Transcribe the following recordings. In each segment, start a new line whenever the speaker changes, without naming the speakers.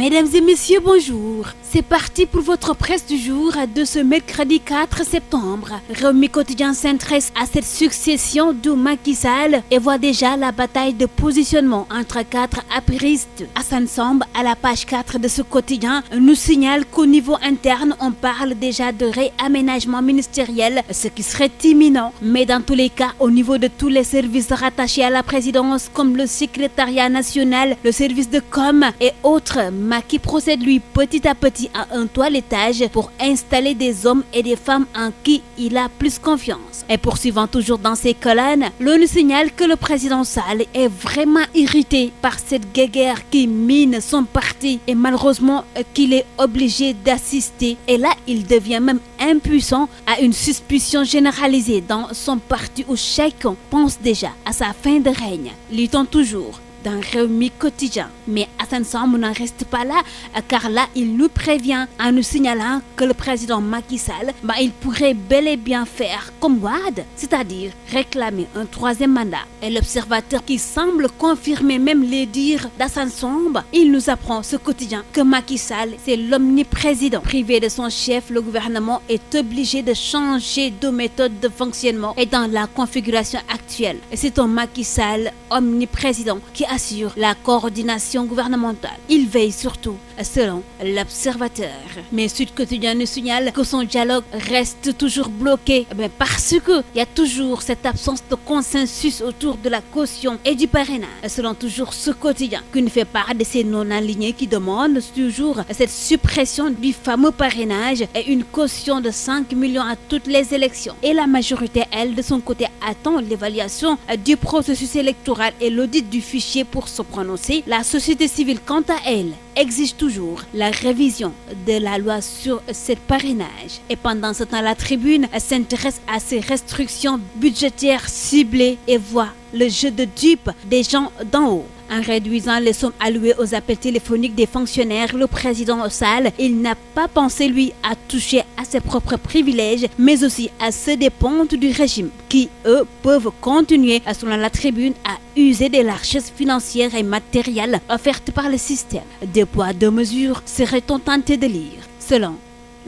Mesdames et messieurs, bonjour. C'est parti pour votre presse du jour de ce mercredi 4 septembre. Rewmi Quotidien s'intéresse à cette succession de Macky Sall et voit déjà la bataille de positionnement entre 4 apéristes. Assane Samb, à la page 4 de ce quotidien, nous signale qu'au niveau interne, on parle déjà de réaménagement ministériel, ce qui serait imminent. Mais dans tous les cas, au niveau de tous les services rattachés à la présidence, comme le secrétariat national, le service de com et autres, Macky procède lui petit à petit à un toilettage pour installer des hommes et des femmes en qui il a plus confiance. Et poursuivant toujours dans ses colonnes, l'on nous signale que le président Sall est vraiment irrité par cette guéguerre qui mine son parti et malheureusement qu'il est obligé d'assister. Et là, il devient même impuissant à une suspicion généralisée dans son parti où chacun pense déjà à sa fin de règne. Lit-on toujours dans Rewmi Quotidien. Mais Assane Samb n'en reste pas là, car là, il nous prévient en nous signalant que le président Macky Sall, il pourrait bel et bien faire comme Wade, c'est-à-dire réclamer un troisième mandat. Et l'observateur qui semble confirmer même les dires d'Assane Samb, il nous apprend ce quotidien que Macky Sall, c'est l'omniprésident. Privé de son chef, le gouvernement est obligé de changer de méthode de fonctionnement et dans la configuration actuelle. Et c'est un Macky Sall omniprésident qui assure la coordination gouvernementale. Il veille surtout, selon l'observateur. Mais Sud Quotidien nous signale que son dialogue reste toujours bloqué parce que il y a toujours cette absence de consensus autour de la caution et du parrainage. Selon toujours ce quotidien, qui ne fait part de ces non-alignés qui demandent toujours cette suppression du fameux parrainage et une caution de 5 millions à toutes les élections. Et la majorité, elle, de son côté, attend l'évaluation du processus électoral et l'audit du fichier pour se prononcer. La société civile, quant à elle, exige toujours la révision de la loi sur ce parrainage. Et pendant ce temps, la Tribune s'intéresse à ces restrictions budgétaires ciblées et voit le jeu de dupes des gens d'en haut. En réduisant les sommes allouées aux appels téléphoniques des fonctionnaires, le président Sall, il n'a pas pensé, lui, à toucher à ses propres privilèges, mais aussi à ceux des pontes du régime, qui, eux, peuvent continuer, selon la Tribune, à user des largesses financières et matérielles offertes par le système. Deux poids, deux mesures, serait-on tenté de lire, selon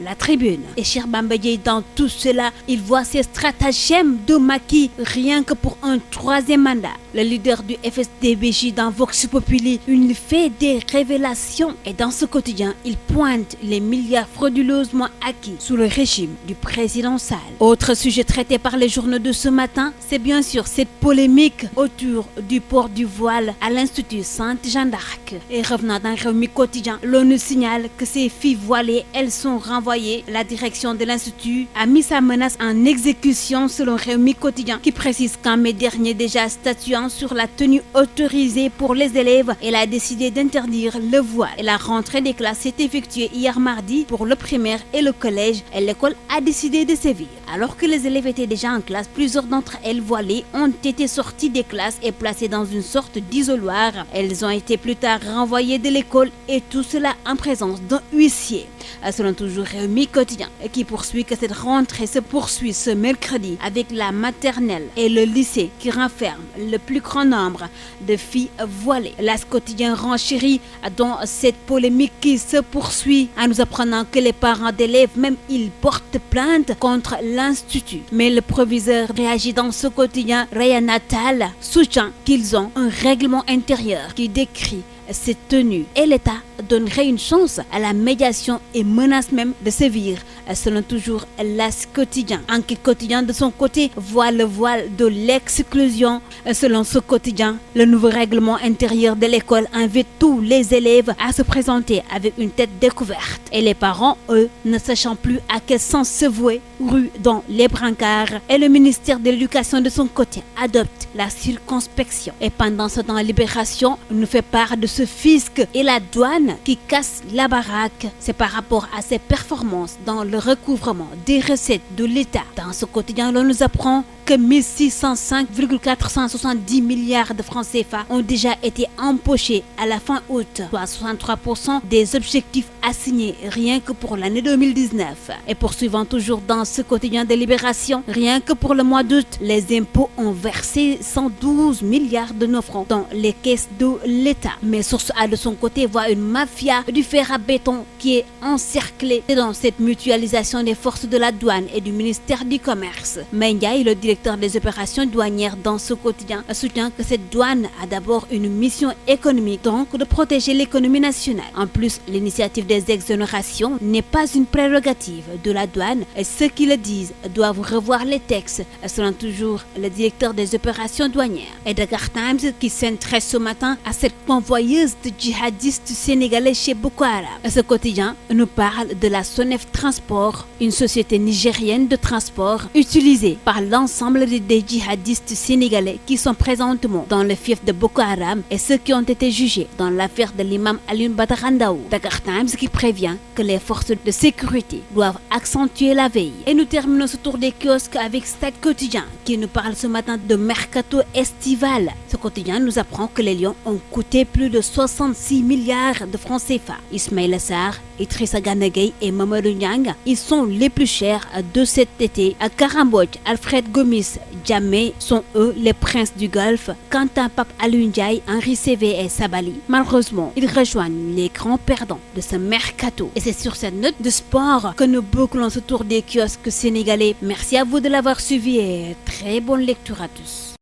la Tribune. Et Cheikh Bamba Dièye, dans tout cela, il voit ces stratagèmes de Macky rien que pour un troisième mandat. Le leader du FSD/BJ dans Vox Populi, il fait des révélations et dans ce quotidien, il pointe les milliards frauduleusement acquis sous le régime du président Sall. Autre sujet traité par les journaux de ce matin, c'est bien sûr cette polémique autour du port du voile à l'Institut Sainte Jeanne d'Arc. Et revenant dans Rewmi Quotidien, l'on nous signale que ces filles voilées, elles sont renvoyées. La direction de l'Institut a mis sa menace en exécution selon Rewmi Quotidien, qui précise qu'en mai dernier, déjà statuant sur la tenue autorisée pour les élèves, elle a décidé d'interdire le voile. Et la rentrée des classes s'est effectuée hier mardi pour le primaire et le collège et l'école a décidé de sévir. Alors que les élèves étaient déjà en classe, plusieurs d'entre elles voilées ont été sorties des classes et placées dans une sorte d'isoloir. Elles ont été plus tard renvoyées de l'école et tout cela en présence d'un huissier. Selon toujours Rewmi Quotidien, qui poursuit que cette rentrée se poursuit ce mercredi avec la maternelle et le lycée qui renferme le plus grand nombre de filles voilées. L'As Quotidien renchérit dans cette polémique qui se poursuit en nous apprenant que les parents d'élèves, même ils portent plainte contre l'Institut. Mais le proviseur réagit dans ce quotidien. Raya Natal soutient qu'ils ont un règlement intérieur qui décrit cette tenue et l'État donnerait une chance à la médiation et menace même de sévir, selon toujours l'As Quotidien. Enquête Quotidien de son côté voit le voile de l'exclusion. Selon ce quotidien, le nouveau règlement intérieur de l'école invite tous les élèves à se présenter avec une tête découverte et les parents, eux, ne sachant plus à quel sens se vouer, ruent dans les brancards. Et le ministère de l'Éducation de son côté adopte la circonspection. Et pendant ce temps, Libération nous fait part de ce fisc et la douane qui casse la baraque. C'est par rapport à ses performances dans le recouvrement des recettes de l'État. Dans ce quotidien, l'on nous apprend que 1605,470 milliards de francs CFA ont déjà été empochés à la fin août, soit 63% des objectifs assignés rien que pour l'année 2019. Et poursuivant toujours dans ce quotidien de Libération, rien que pour le mois d'août, les impôts ont versé 112 milliards de nos francs dans les caisses de l'État. Mais Source A de son côté voit une mafia du fer à béton qui est encerclée dans cette mutualisation des forces de la douane et du ministère du Commerce. Mendia, le directeur des opérations douanières dans ce quotidien, soutient que cette douane a d'abord une mission économique, donc de protéger l'économie nationale. En plus, l'initiative des exonérations n'est pas une prérogative de la douane et ceux qui le disent doivent revoir les textes, selon toujours le directeur des opérations douanières. Et Dakar Times qui s'intéresse ce matin à cette convoyeuse de djihadistes sénégalais chez Boko Haram. Ce quotidien nous parle de la Sonef Transport, une société nigérienne de transport utilisée par l'ensemble des djihadistes sénégalais qui sont présentement dans le fief de Boko Haram et ceux qui ont été jugés dans l'affaire de l'imam Alioune Badara Ndao. Dakar Times qui prévient que les forces de sécurité doivent accentuer la veille. Et nous terminons ce tour des kiosques avec Stade Quotidien qui nous parle ce matin de mercato estival. Ce quotidien nous apprend que les Lions ont coûté plus de 66 milliards de francs CFA. Ismaïla Sarr, Idrissa Gana Gueye et Mamadou Niang, ils sont les plus chers de cet été. Karambodj, Alfred Gomis, Djamé sont eux les princes du Golfe. Quant à Pape Alioune Ndiaye, Henri Saivet et Sabali, malheureusement, ils rejoignent les grands perdants de ce mercato. Et c'est sur cette note de sport que nous bouclons ce tour des kiosques sénégalais. Merci à vous de l'avoir suivi et très bonne lecture à tous.